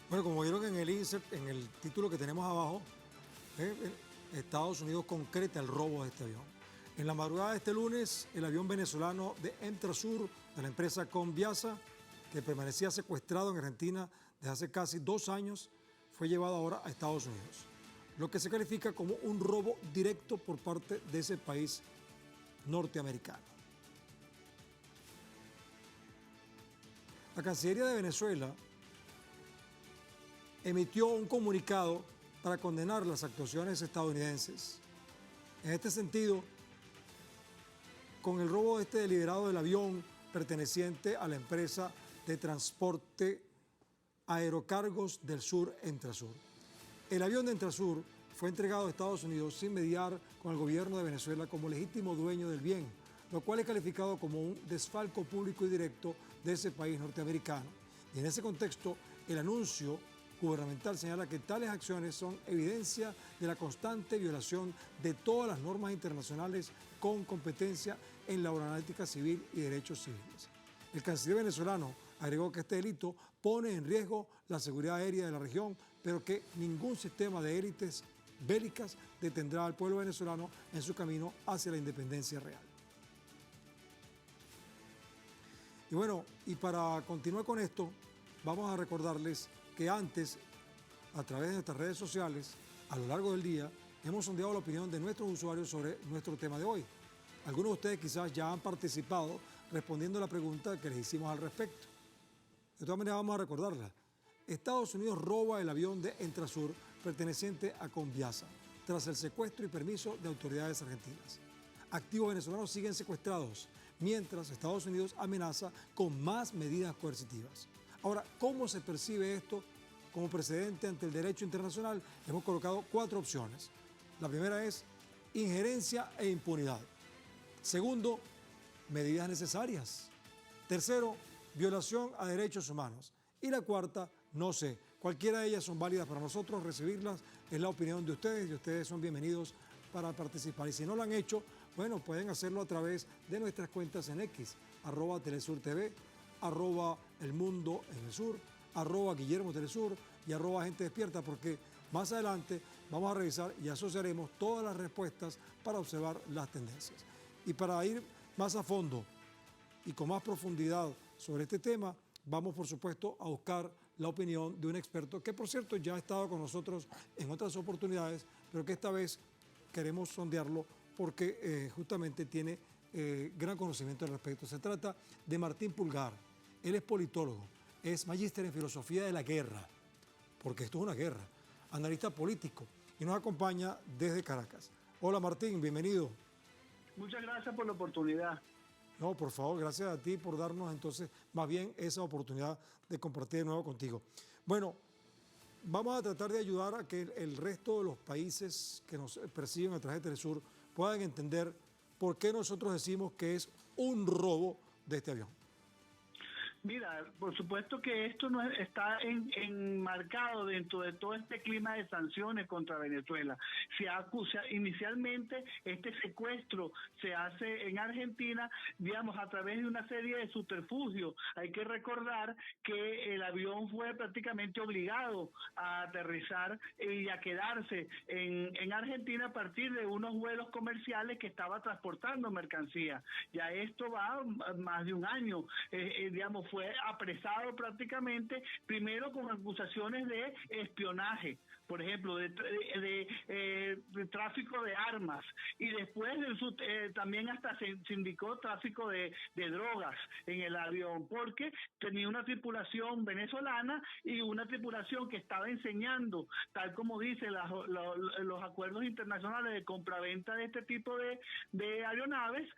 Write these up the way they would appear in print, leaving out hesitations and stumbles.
Bueno, como vieron en el insert, en el título que tenemos abajo, Estados Unidos concreta el robo de este avión. En la madrugada de este lunes, el avión venezolano de Entrasur, de la empresa Conviasa, que permanecía secuestrado en Argentina desde hace casi 2 años, fue llevado ahora a Estados Unidos, lo que se califica como un robo directo por parte de ese país norteamericano. La Cancillería de Venezuela emitió un comunicado para condenar las actuaciones estadounidenses. En este sentido, con el robo deliberado del avión perteneciente a la empresa de transporte Aerocargos del Sur, Entrasur. El avión de Entrasur fue entregado a Estados Unidos sin mediar con el gobierno de Venezuela como legítimo dueño del bien, lo cual es calificado como un desfalco público y directo de ese país norteamericano. Y en ese contexto, el anuncio gubernamental señala que tales acciones son evidencia de la constante violación de todas las normas internacionales con competencia en la aeronáutica civil y derechos civiles. El canciller venezolano agregó que este delito pone en riesgo la seguridad aérea de la región, pero que ningún sistema de élites bélicas detendrá al pueblo venezolano en su camino hacia la independencia real. Y bueno, y para continuar con esto, vamos a recordarles que antes, a través de nuestras redes sociales, a lo largo del día, hemos sondeado la opinión de nuestros usuarios sobre nuestro tema de hoy. Algunos de ustedes quizás ya han participado respondiendo a la pregunta que les hicimos al respecto. De todas maneras, vamos a recordarla. Estados Unidos roba el avión de Entrasur perteneciente a Conviasa tras el secuestro y permiso de autoridades argentinas. Activos venezolanos siguen secuestrados, mientras Estados Unidos amenaza con más medidas coercitivas. Ahora, ¿cómo se percibe esto como precedente ante el derecho internacional? Hemos colocado 4 opciones. La primera es injerencia e impunidad. Segundo, medidas necesarias. Tercero, violación a derechos humanos. Y la cuarta, no sé. Cualquiera de ellas son válidas para nosotros, recibirlas es la opinión de ustedes y ustedes son bienvenidos para participar. Y si no lo han hecho, bueno, pueden hacerlo a través de nuestras cuentas en X, @TelesurTV, @elmundo en el sur, @Guillermo Telesur y @Gente Despierta, porque más adelante vamos a revisar y asociaremos todas las respuestas para observar las tendencias. Y para ir más a fondo y con más profundidad sobre este tema, vamos por supuesto a buscar la opinión de un experto que por cierto ya ha estado con nosotros en otras oportunidades, pero que esta vez queremos sondearlo porque justamente tiene gran conocimiento al respecto. Se trata de Martín Pulgar. Él es politólogo, es magíster en filosofía de la guerra, porque esto es una guerra, analista político y nos acompaña desde Caracas. Hola Martín, bienvenido. Muchas gracias por la oportunidad. No, por favor, gracias a ti por darnos entonces más bien esa oportunidad de compartir de nuevo contigo. Bueno, vamos a tratar de ayudar a que el resto de los países que nos persiguen a través de Telesur puedan entender por qué nosotros decimos que es un robo de este avión. Mira, por supuesto que esto no está enmarcado dentro de todo este clima de sanciones contra Venezuela. Se acusa inicialmente este secuestro se hace en Argentina, digamos, a través de una serie de subterfugios. Hay que recordar que el avión fue prácticamente obligado a aterrizar y a quedarse en Argentina a partir de unos vuelos comerciales que estaba transportando mercancía. Ya esto va más de un año, digamos, fue apresado prácticamente, primero con acusaciones de espionaje, por ejemplo, de tráfico de armas, y después también hasta se indicó tráfico de drogas en el avión, porque tenía una tripulación venezolana y una tripulación que estaba enseñando, tal como dicen los acuerdos internacionales de compraventa de este tipo de aeronaves,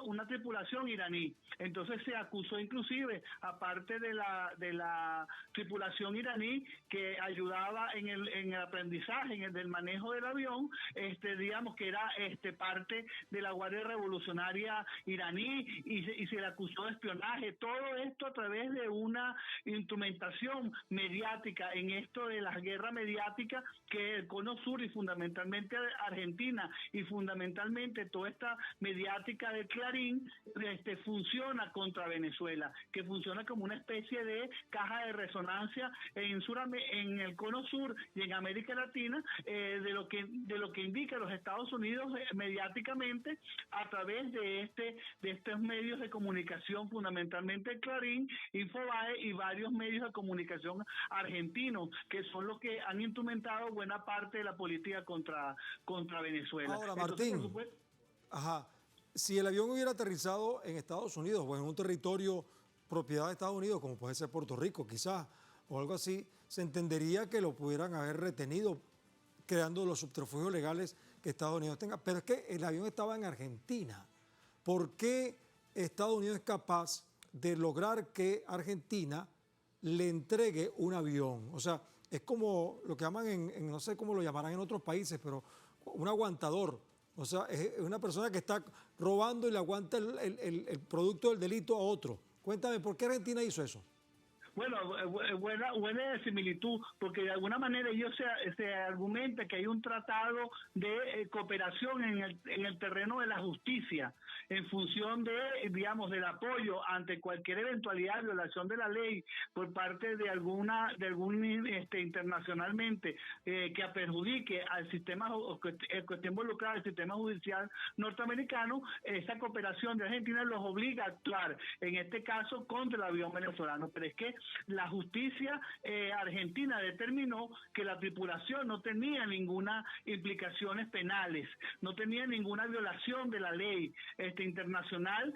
una tripulación iraní. Entonces se acusó inclusive, aparte de la tripulación iraní que ayudaba en el aprendizaje, del manejo del avión, digamos que era parte de la Guardia Revolucionaria iraní, y se le acusó de espionaje. Todo esto a través de una instrumentación mediática en esto de las guerras mediáticas que el Cono Sur y fundamentalmente Argentina y fundamentalmente toda esta mediática de Clarín funciona contra Venezuela. que funciona como una especie de caja de resonancia en el cono sur y en América Latina, de lo que indica los Estados Unidos mediáticamente a través de estos medios de comunicación, fundamentalmente Clarín, Infobae y varios medios de comunicación argentinos, que son los que han instrumentado buena parte de la política contra Venezuela. Ahora, Martín, entonces, si el avión hubiera aterrizado en Estados Unidos o en un territorio propiedad de Estados Unidos, como puede ser Puerto Rico quizás, o algo así, se entendería que lo pudieran haber retenido creando los subterfugios legales que Estados Unidos tenga. Pero es que el avión estaba en Argentina. ¿Por qué Estados Unidos es capaz de lograr que Argentina le entregue un avión? O sea, es como lo que llaman no sé cómo lo llamarán en otros países, pero un aguantador. O sea, es una persona que está robando y le aguanta el producto del delito a otro. Cuéntame, ¿por qué Argentina hizo eso? Bueno, buena similitud, porque de alguna manera ellos se argumenta que hay un tratado de cooperación en el terreno de la justicia, en función digamos, del apoyo ante cualquier eventualidad de violación de la ley por parte de algún internacionalmente que perjudique al sistema, o que esté involucrado al sistema judicial norteamericano. Esa cooperación de Argentina los obliga a actuar, en este caso, contra el avión venezolano. Pero es que la justicia argentina determinó que la tripulación no tenía ninguna implicaciones penales, no tenía ninguna violación de la ley internacional,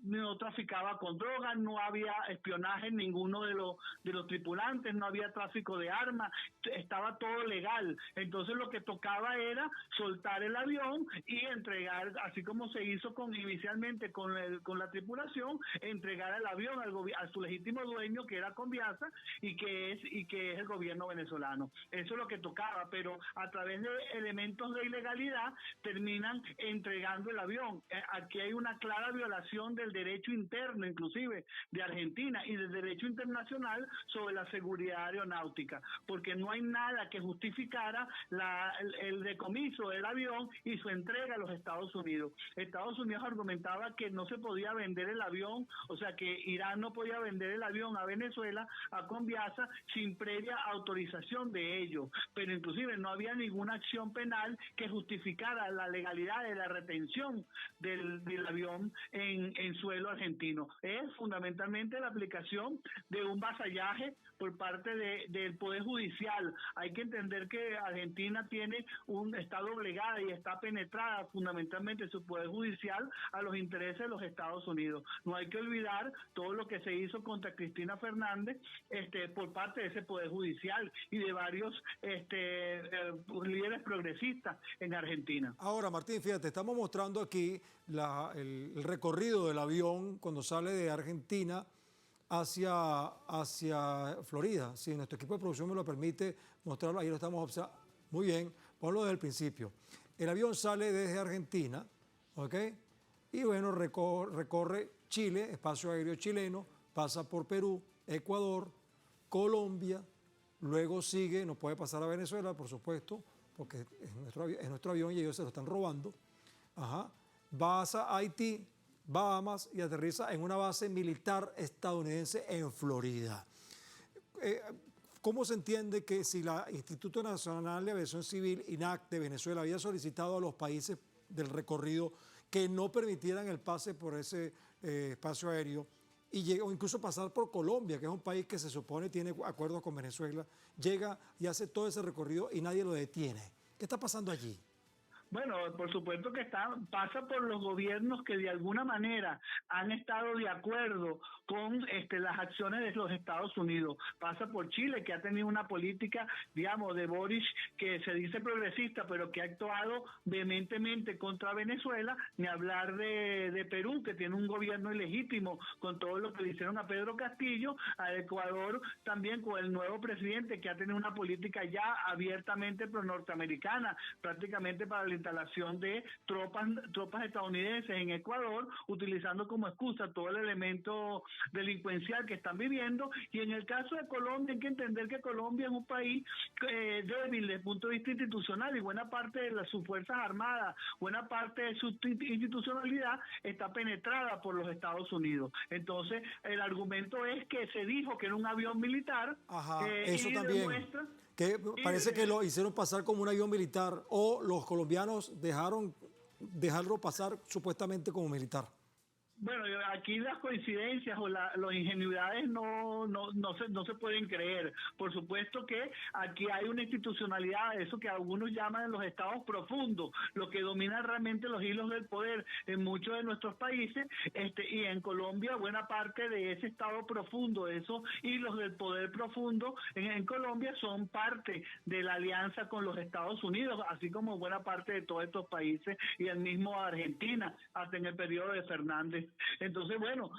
no traficaba con drogas, no había espionaje en ninguno de los tripulantes, no había tráfico de armas, estaba todo legal. Entonces lo que tocaba era soltar el avión y entregar, así como se hizo inicialmente con la tripulación, entregar el avión a su legítimo dueño, que era Conviasa, y que es el gobierno venezolano. Eso es lo que tocaba, pero a través de elementos de ilegalidad terminan entregando el avión. Aquí hay una clara violación del derecho interno, inclusive de Argentina, y del derecho internacional sobre la seguridad aeronáutica, porque no hay nada que justificara el decomiso del avión y su entrega a los Estados Unidos. Estados Unidos argumentaba que no se podía vender el avión, o sea que Irán no podía vender el avión a Venezuela, a Conviasa, sin previa autorización de ellos, pero inclusive no había ninguna acción penal que justificara la legalidad de la retención del avión en suelo argentino. Es fundamentalmente la aplicación de un vasallaje por parte del Poder Judicial. Hay que entender que Argentina está doblegada y está penetrada fundamentalmente su Poder Judicial a los intereses de los Estados Unidos. No hay que olvidar todo lo que se hizo contra Cristina Fernández por parte de ese Poder Judicial y de varios líderes progresistas en Argentina. Ahora, Martín, fíjate, estamos mostrando aquí el recorrido del avión cuando sale de Argentina hacia Florida. Si nuestro equipo de producción me lo permite mostrarlo, ahí lo estamos observando. Muy bien, ponlo desde el principio. El avión sale desde Argentina, ¿ok? Y bueno, recorre Chile, espacio aéreo chileno, pasa por Perú, Ecuador, Colombia, luego sigue, no puede pasar a Venezuela, por supuesto, porque es nuestro avión y ellos se lo están robando. Pasa a Haití, Bahamas y aterriza en una base militar estadounidense en Florida. ¿Cómo se entiende que si la Instituto Nacional de Aviación Civil, INAC, de Venezuela, había solicitado a los países del recorrido que no permitieran el pase por ese espacio aéreo, o incluso pasar por Colombia, que es un país que se supone tiene acuerdos con Venezuela, llega y hace todo ese recorrido y nadie lo detiene? ¿Qué está pasando allí? Bueno, por supuesto que pasa por los gobiernos que de alguna manera han estado de acuerdo con las acciones de los Estados Unidos. Pasa por Chile, que ha tenido una política, digamos, de Boric, que se dice progresista, pero que ha actuado vehementemente contra Venezuela, ni hablar de Perú, que tiene un gobierno ilegítimo con todo lo que le hicieron a Pedro Castillo, a Ecuador también con el nuevo presidente, que ha tenido una política ya abiertamente pro-norteamericana, prácticamente para la instalación de tropas estadounidenses en Ecuador, utilizando como excusa todo el elemento delincuencial que están viviendo. Y en el caso de Colombia hay que entender que Colombia es un país débil desde el punto de vista institucional, y buena parte de sus fuerzas armadas, buena parte de su institucionalidad está penetrada por los Estados Unidos. Entonces el argumento es que se dijo que era un avión militar. Eso y también, demuestra, que parece que lo hicieron pasar como un avión militar, o los colombianos dejarlo pasar supuestamente como militar. Bueno, aquí las coincidencias o las ingenuidades no se pueden creer. Por supuesto que aquí hay una institucionalidad, eso que algunos llaman los estados profundos, lo que domina realmente los hilos del poder en muchos de nuestros países, y en Colombia buena parte de ese estado profundo, de esos hilos del poder profundo en Colombia son parte de la alianza con los Estados Unidos, así como buena parte de todos estos países y el mismo Argentina, hasta en el periodo de Fernández. Entonces, bueno,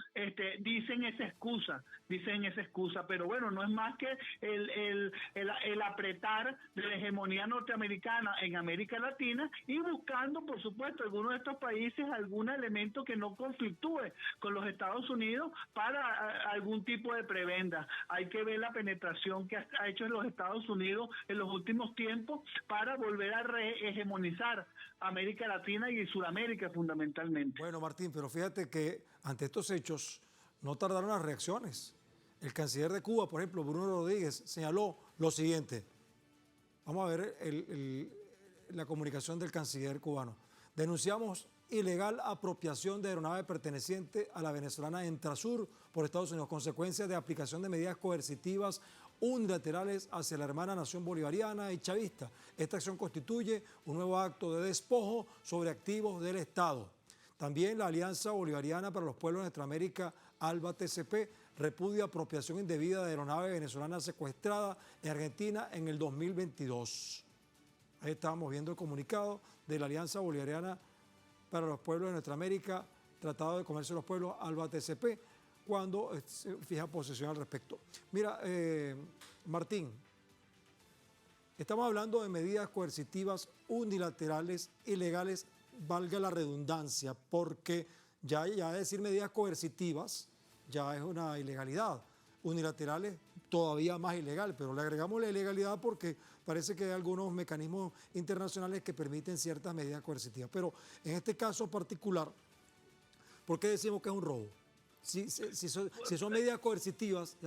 dicen esa excusa, pero bueno, no es más que el apretar de la hegemonía norteamericana en América Latina y buscando, por supuesto, algunos de estos países algún elemento que no conflictúe con los Estados Unidos para algún tipo de prebenda. Hay que ver la penetración que ha hecho en los Estados Unidos en los últimos tiempos para volver a rehegemonizar América Latina y Sudamérica fundamentalmente. Bueno, Martín, pero fíjate que ante estos hechos no tardaron las reacciones. El canciller de Cuba, por ejemplo, Bruno Rodríguez, señaló lo siguiente. Vamos a ver la comunicación del canciller cubano. Denunciamos ilegal apropiación de aeronave perteneciente a la venezolana Entrasur por Estados Unidos, consecuencia de aplicación de medidas coercitivas unilaterales hacia la hermana nación bolivariana y chavista. Esta acción constituye un nuevo acto de despojo sobre activos del Estado. También la Alianza Bolivariana para los Pueblos de Nuestra América, ALBA-TCP, repudia apropiación indebida de aeronave venezolana secuestrada en Argentina en el 2022. Ahí estábamos viendo el comunicado de la Alianza Bolivariana para los Pueblos de Nuestra América, Tratado de Comercio de los Pueblos, ALBA-TCP, cuando se fija posición al respecto. Mira, Martín, estamos hablando de medidas coercitivas unilaterales, ilegales, valga la redundancia, porque ya decir medidas coercitivas ya es una ilegalidad. Unilaterales todavía más ilegal, pero le agregamos la ilegalidad porque parece que hay algunos mecanismos internacionales que permiten ciertas medidas coercitivas. Pero en este caso particular, ¿por qué decimos que es un robo? Si son medidas coercitivas,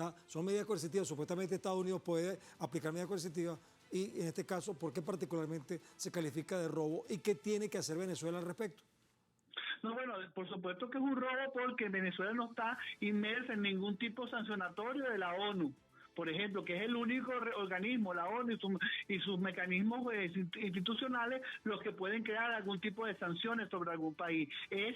supuestamente Estados Unidos puede aplicar medidas coercitivas, y en este caso, ¿por qué particularmente se califica de robo y qué tiene que hacer Venezuela al respecto? No, bueno, por supuesto que es un robo porque Venezuela no está inmersa en ningún tipo sancionatorio de la ONU. Por ejemplo, que es el único organismo, la ONU y sus mecanismos institucionales, los que pueden crear algún tipo de sanciones sobre algún país. Es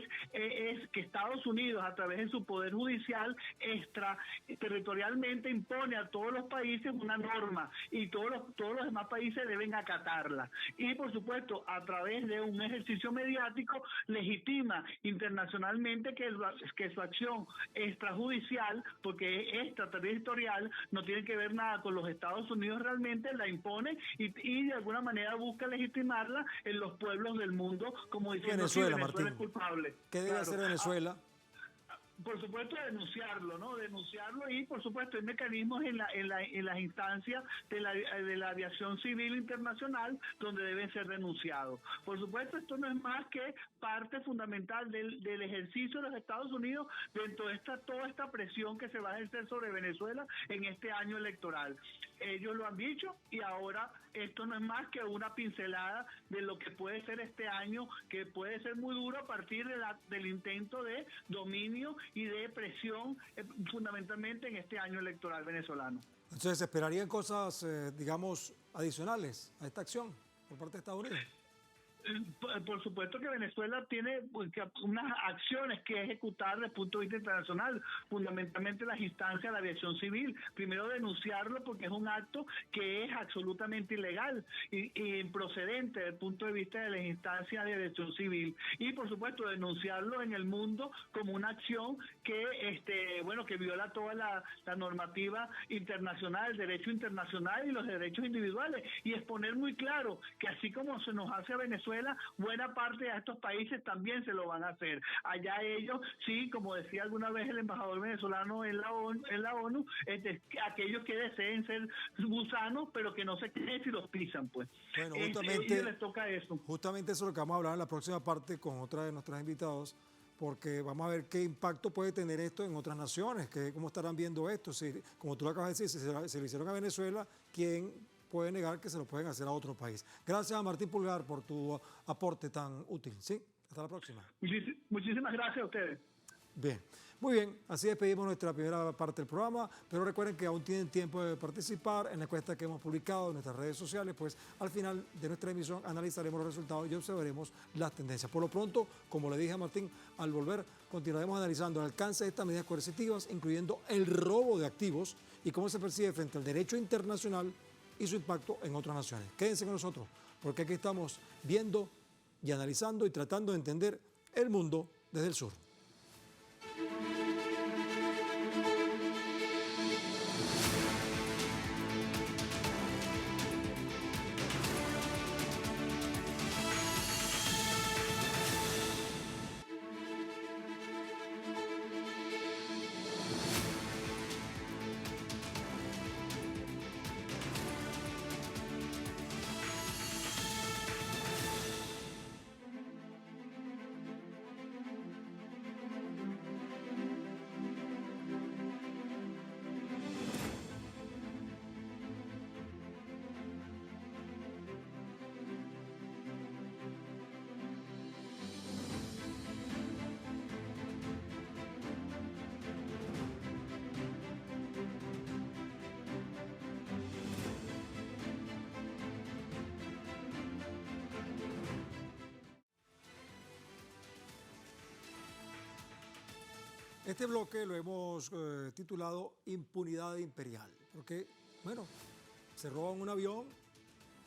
que Estados Unidos, a través de su poder judicial, extraterritorialmente impone a todos los países una norma y todos los demás países deben acatarla. Y, por supuesto, a través de un ejercicio mediático, legitima internacionalmente que su acción extrajudicial, porque es extraterritorial, no tiene que ver nada con los Estados Unidos, realmente la impone y de alguna manera busca legitimarla en los pueblos del mundo, como diciendo Venezuela, Venezuela Martín, es culpable. ¿qué debe hacer Venezuela? Por supuesto, denunciarlo, ¿no? Denunciarlo, y por supuesto hay mecanismos en las instancias de la aviación civil internacional donde deben ser denunciados. Por supuesto, esto no es más que parte fundamental del ejercicio de los Estados Unidos dentro de toda esta presión que se va a ejercer sobre Venezuela en este año electoral. Ellos lo han dicho y ahora esto no es más que una pincelada de lo que puede ser este año, que puede ser muy duro a partir del intento de dominio y de presión fundamentalmente en este año electoral venezolano. Entonces, ¿se esperarían cosas, digamos, adicionales a esta acción por parte de Estados Unidos? Por supuesto que Venezuela tiene unas acciones que ejecutar desde el punto de vista internacional, fundamentalmente las instancias de la aviación civil. Primero, denunciarlo porque es un acto que es absolutamente ilegal y improcedente desde el punto de vista de las instancias de aviación civil. Y por supuesto, denunciarlo en el mundo como una acción que que viola toda la normativa internacional, el derecho internacional y los derechos individuales, y exponer muy claro que así como se nos hace a Venezuela Venezuela, buena parte de estos países también se lo van a hacer. Allá ellos, sí, como decía alguna vez el embajador venezolano en la ONU, aquellos que deseen ser gusanos, pero que no se queden si los pisan, pues. Bueno, Ellos les toca eso. Justamente eso es lo que vamos a hablar en la próxima parte con otra de nuestras invitados, porque vamos a ver qué impacto puede tener esto en otras naciones, cómo estarán viendo esto. Si, como tú lo acabas de decir, si se lo hicieron a Venezuela, ¿quién puede negar que se lo pueden hacer a otro país? Gracias a Martín Pulgar por tu aporte tan útil. ¿Sí? Hasta la próxima. Muchísimas gracias a ustedes. Bien, muy bien, así despedimos nuestra primera parte del programa, pero recuerden que aún tienen tiempo de participar en la encuesta que hemos publicado en nuestras redes sociales, pues al final de nuestra emisión analizaremos los resultados y observaremos las tendencias. Por lo pronto, como le dije a Martín, al volver continuaremos analizando el alcance de estas medidas coercitivas, incluyendo el robo de activos y cómo se percibe frente al derecho internacional y su impacto en otras naciones. Quédense con nosotros, porque aquí estamos viendo y analizando y tratando de entender el mundo desde el sur. Este bloque lo hemos titulado Impunidad Imperial, porque, bueno, se roban un avión,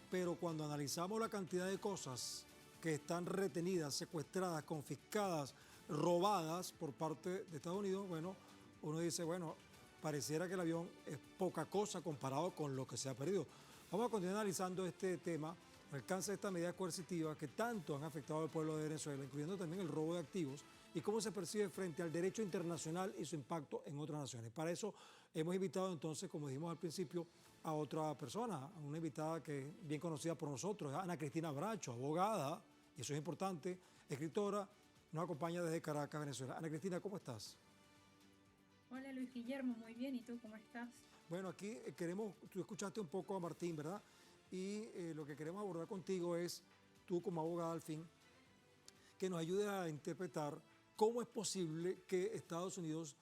pero cuando analizamos la cantidad de cosas que están retenidas, secuestradas, confiscadas, robadas por parte de Estados Unidos, bueno, uno dice, bueno, pareciera que el avión es poca cosa comparado con lo que se ha perdido. Vamos a continuar analizando este tema, el alcance de estas medidas coercitivas que tanto han afectado al pueblo de Venezuela, incluyendo también el robo de activos, y cómo se percibe frente al derecho internacional y su impacto en otras naciones. Para eso hemos invitado entonces, como dijimos al principio, a otra persona, a una invitada que es bien conocida por nosotros, Ana Cristina Bracho, abogada, y eso es importante, escritora, nos acompaña desde Caracas, Venezuela. Ana Cristina, ¿cómo estás? Hola Luis Guillermo, muy bien, ¿y tú cómo estás? Bueno, aquí tú escuchaste un poco a Martín, ¿verdad? Y lo que queremos abordar contigo es, tú como abogada al fin, que nos ayude a interpretar cómo es posible que Estados Unidos,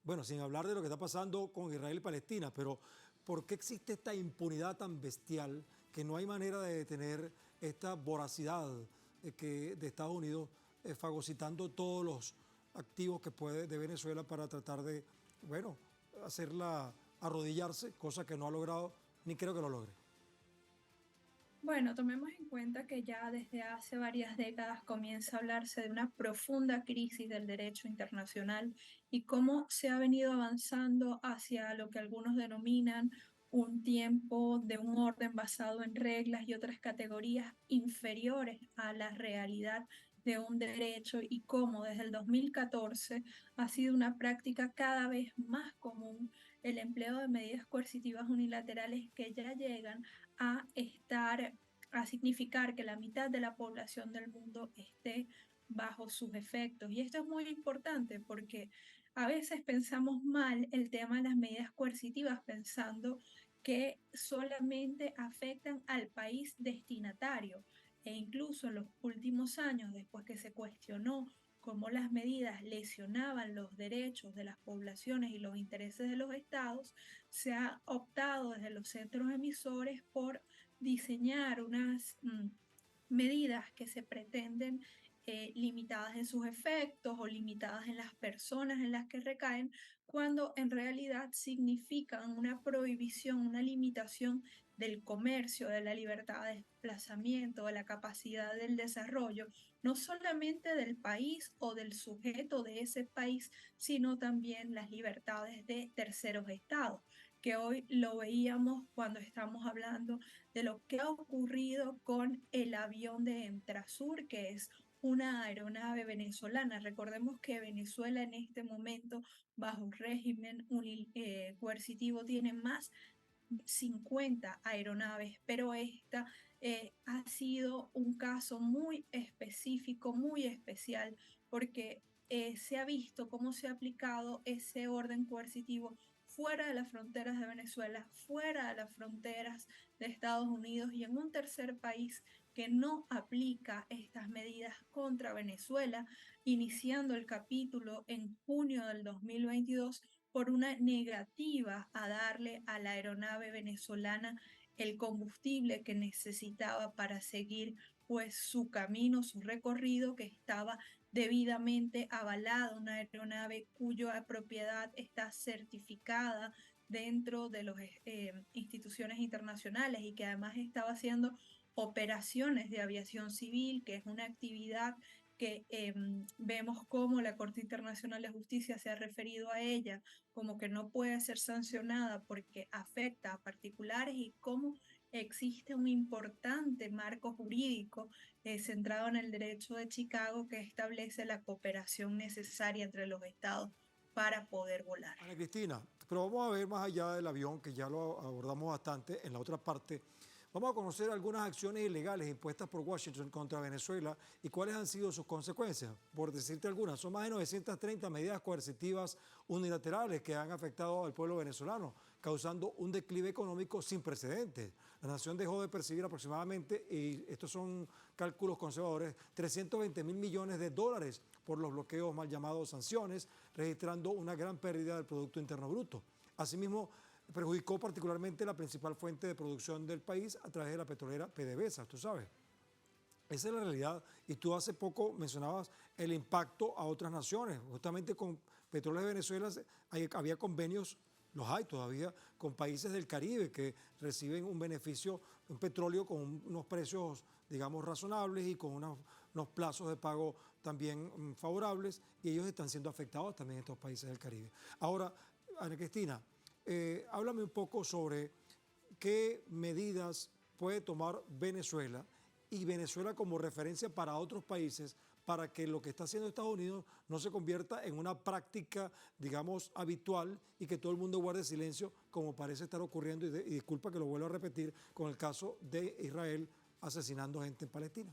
bueno, sin hablar de lo que está pasando con Israel y Palestina, pero ¿por qué existe esta impunidad tan bestial que no hay manera de detener esta voracidad de Estados Unidos fagocitando todos los activos que puede de Venezuela para tratar de, bueno, hacerla arrodillarse, cosa que no ha logrado ni creo que lo logre? Bueno, tomemos en cuenta que ya desde hace varias décadas comienza a hablarse de una profunda crisis del derecho internacional y cómo se ha venido avanzando hacia lo que algunos denominan un tiempo de un orden basado en reglas y otras categorías inferiores a la realidad de un derecho y cómo desde el 2014 ha sido una práctica cada vez más común el empleo de medidas coercitivas unilaterales que ya llegan a significar que la mitad de la población del mundo esté bajo sus efectos. Y esto es muy importante porque a veces pensamos mal el tema de las medidas coercitivas pensando que solamente afectan al país destinatario. E incluso en los últimos años, después que se cuestionó cómo las medidas lesionaban los derechos de las poblaciones y los intereses de los estados, se ha optado desde los centros emisores por diseñar unas medidas que se pretenden limitadas en sus efectos o limitadas en las personas en las que recaen, cuando en realidad significan una prohibición, una limitación del comercio, de la libertad de desplazamiento, de la capacidad del desarrollo, no solamente del país o del sujeto de ese país, sino también las libertades de terceros estados. que hoy lo veíamos cuando estamos hablando de lo que ha ocurrido con el avión de Entrasur, que es una aeronave venezolana. Recordemos que Venezuela en este momento, bajo un régimen coercitivo, tiene más 50 aeronaves, pero esta ha sido un caso muy específico, muy especial, porque se ha visto cómo se ha aplicado ese orden coercitivo fuera de las fronteras de Venezuela, fuera de las fronteras de Estados Unidos y en un tercer país que no aplica estas medidas contra Venezuela, iniciando el capítulo en junio del 2022 por una negativa a darle a la aeronave venezolana el combustible que necesitaba para seguir pues su camino, su recorrido, que estaba debidamente avalada, una aeronave cuya propiedad está certificada dentro de las instituciones internacionales y que además estaba haciendo operaciones de aviación civil, que es una actividad que vemos cómo la Corte Internacional de Justicia se ha referido a ella como que no puede ser sancionada porque afecta a particulares y cómo existe un importante marco jurídico centrado en el derecho de Chicago que establece la cooperación necesaria entre los estados para poder volar. Ana Cristina, pero vamos a ver más allá del avión, que ya lo abordamos bastante en la otra parte. Vamos a conocer algunas acciones ilegales impuestas por Washington contra Venezuela y cuáles han sido sus consecuencias. Por decirte algunas, son más de 930 medidas coercitivas unilaterales que han afectado al pueblo venezolano, causando un declive económico sin precedentes. La nación dejó de percibir aproximadamente, y estos son cálculos conservadores, 320.000 millones de dólares por los bloqueos mal llamados sanciones, registrando una gran pérdida del Producto Interno Bruto. Asimismo, perjudicó particularmente la principal fuente de producción del país a través de la petrolera PDVSA, tú sabes. Esa es la realidad. Y tú hace poco mencionabas el impacto a otras naciones. Justamente con Petróleos de Venezuela había convenios, los hay todavía, con países del Caribe que reciben un beneficio, un petróleo con unos precios, digamos, razonables y con unos plazos de pago también favorables, y ellos están siendo afectados también estos países del Caribe. Ahora, Ana Cristina, háblame un poco sobre qué medidas puede tomar Venezuela y Venezuela como referencia para otros países para que lo que está haciendo Estados Unidos no se convierta en una práctica, digamos, habitual y que todo el mundo guarde silencio como parece estar ocurriendo, y disculpa que lo vuelvo a repetir, con el caso de Israel asesinando gente en Palestina.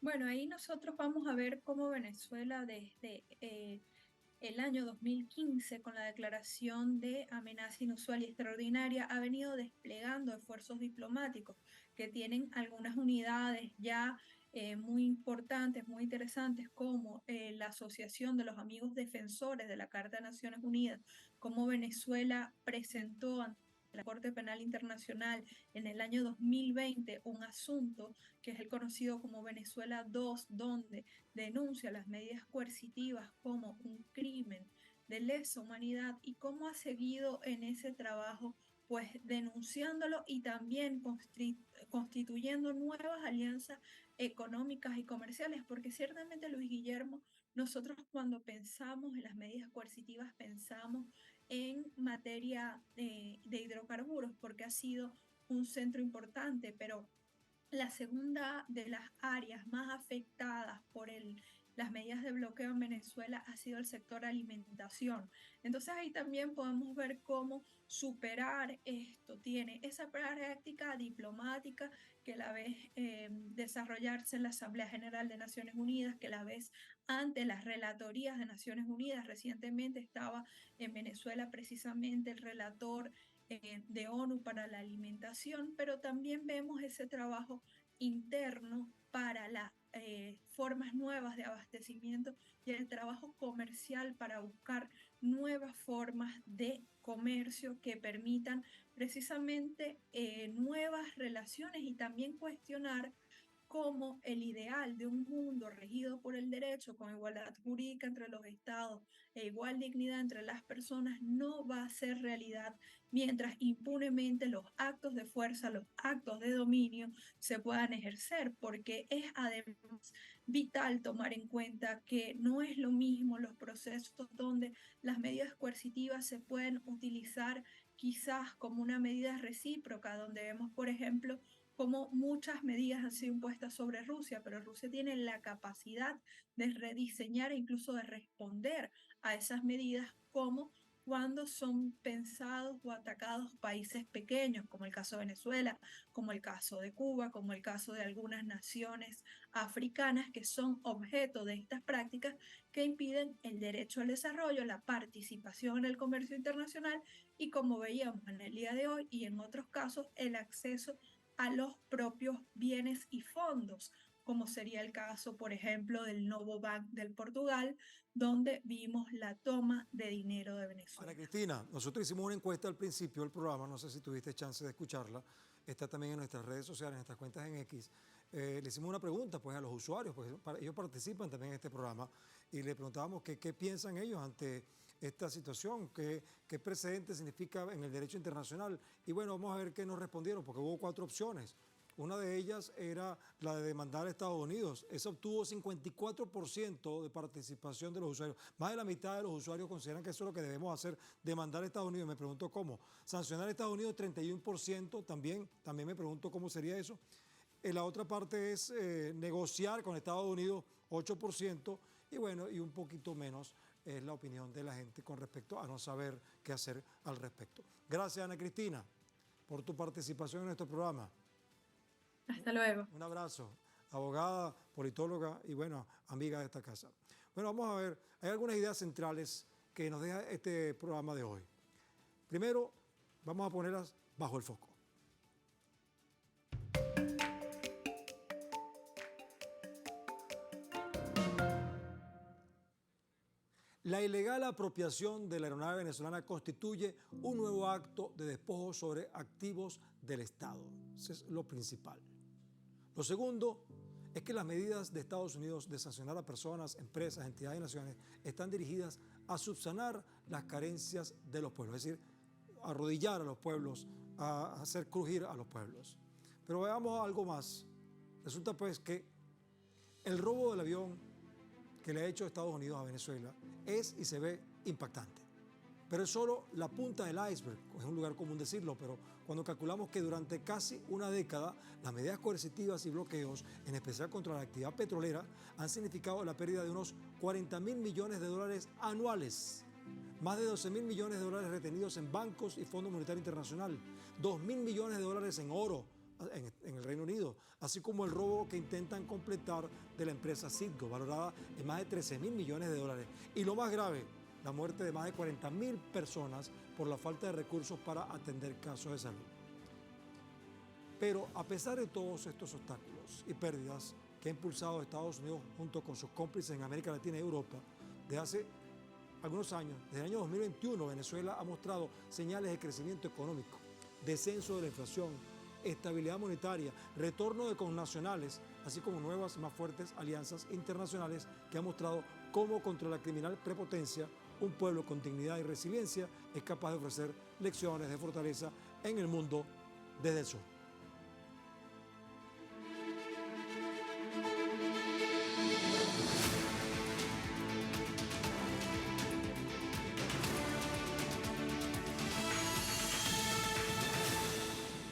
Bueno, ahí nosotros vamos a ver cómo Venezuela desde el año 2015, con la declaración de amenaza inusual y extraordinaria, ha venido desplegando esfuerzos diplomáticos que tienen algunas unidades ya muy importantes, muy interesantes, como la Asociación de los Amigos Defensores de la Carta de Naciones Unidas, como Venezuela presentó ante la Corte Penal Internacional en el año 2020 un asunto que es el conocido como Venezuela 2, donde denuncia las medidas coercitivas como un crimen de lesa humanidad y cómo ha seguido en ese trabajo, pues denunciándolo y también constituyendo nuevas alianzas económicas y comerciales, porque ciertamente, Luis Guillermo, nosotros cuando pensamos en las medidas coercitivas pensamos en materia de hidrocarburos, porque ha sido un centro importante, pero la segunda de las áreas más afectadas por las medidas de bloqueo en Venezuela ha sido el sector alimentación. Entonces ahí también podemos ver cómo superar esto tiene esa práctica diplomática que la ves desarrollarse en la Asamblea General de Naciones Unidas, que la ves ante las relatorías de Naciones Unidas. Recientemente estaba en Venezuela precisamente el relator de ONU para la alimentación, pero también vemos ese trabajo interno para las formas nuevas de abastecimiento y el trabajo comercial para buscar nuevas formas de comercio que permitan precisamente nuevas relaciones y también cuestionar cómo el ideal de un mundo regido por el derecho, con igualdad jurídica entre los estados e igual dignidad entre las personas, no va a ser realidad mientras impunemente los actos de fuerza, los actos de dominio se puedan ejercer, porque es además vital tomar en cuenta que no es lo mismo los procesos donde las medidas coercitivas se pueden utilizar quizás como una medida recíproca, donde vemos, por ejemplo, como muchas medidas han sido impuestas sobre Rusia, pero Rusia tiene la capacidad de rediseñar e incluso de responder a esas medidas, como cuando son pensados o atacados países pequeños, como el caso de Venezuela, como el caso de Cuba, como el caso de algunas naciones africanas que son objeto de estas prácticas que impiden el derecho al desarrollo, la participación en el comercio internacional y, como veíamos en el día de hoy y en otros casos, el acceso a los propios bienes y fondos, como sería el caso, por ejemplo, del Novo Bank del Portugal, donde vimos la toma de dinero de Venezuela. Ana Cristina, nosotros hicimos una encuesta al principio del programa, no sé si tuviste chance de escucharla, está también en nuestras redes sociales, en nuestras cuentas en X. Le hicimos una pregunta pues, a los usuarios, porque ellos participan también en este programa, y le preguntábamos qué piensan ellos ante esta situación, qué precedente significa en el derecho internacional. Y bueno, vamos a ver qué nos respondieron, porque hubo 4 opciones. Una de ellas era la de demandar a Estados Unidos. Esa obtuvo 54% de participación de los usuarios. Más de la mitad de los usuarios consideran que eso es lo que debemos hacer, demandar a Estados Unidos. Me pregunto cómo. Sancionar a Estados Unidos, 31%. También me pregunto cómo sería eso. La otra parte es negociar con Estados Unidos, 8%. Y bueno, y un poquito menos es la opinión de la gente con respecto a no saber qué hacer al respecto. Gracias, Ana Cristina, por tu participación en nuestro programa. Hasta luego. Un abrazo, abogada, politóloga y bueno, amiga de esta casa. Bueno, vamos a ver, hay algunas ideas centrales que nos deja este programa de hoy. Primero, vamos a ponerlas bajo el foco. La ilegal apropiación de la aeronave venezolana constituye un nuevo acto de despojo sobre activos del Estado. Eso es lo principal. Lo segundo es que las medidas de Estados Unidos de sancionar a personas, empresas, entidades y naciones están dirigidas a subsanar las carencias de los pueblos, es decir, arrodillar a los pueblos, a hacer crujir a los pueblos. Pero veamos algo más. Resulta pues que el robo del avión que le ha hecho Estados Unidos a Venezuela es y se ve impactante. Pero es solo la punta del iceberg, es un lugar común decirlo, pero cuando calculamos que durante casi una década las medidas coercitivas y bloqueos, en especial contra la actividad petrolera, han significado la pérdida de unos 40.000 millones de dólares anuales, más de 12.000 millones de dólares retenidos en bancos y Fondo Monetario Internacional, 2.000 millones de dólares en oro en el Reino Unido, así como el robo que intentan completar de la empresa Citgo, valorada en más de 13.000 millones de dólares. Y lo más grave, la muerte de más de 40.000 personas por la falta de recursos para atender casos de salud. Pero a pesar de todos estos obstáculos y pérdidas que ha impulsado Estados Unidos junto con sus cómplices en América Latina y Europa, desde hace algunos años, desde el año 2021, Venezuela ha mostrado señales de crecimiento económico, descenso de la inflación, estabilidad monetaria, retorno de connacionales, así como nuevas y más fuertes alianzas internacionales que han mostrado cómo contra la criminal prepotencia un pueblo con dignidad y resiliencia es capaz de ofrecer lecciones de fortaleza en el mundo desde el sur.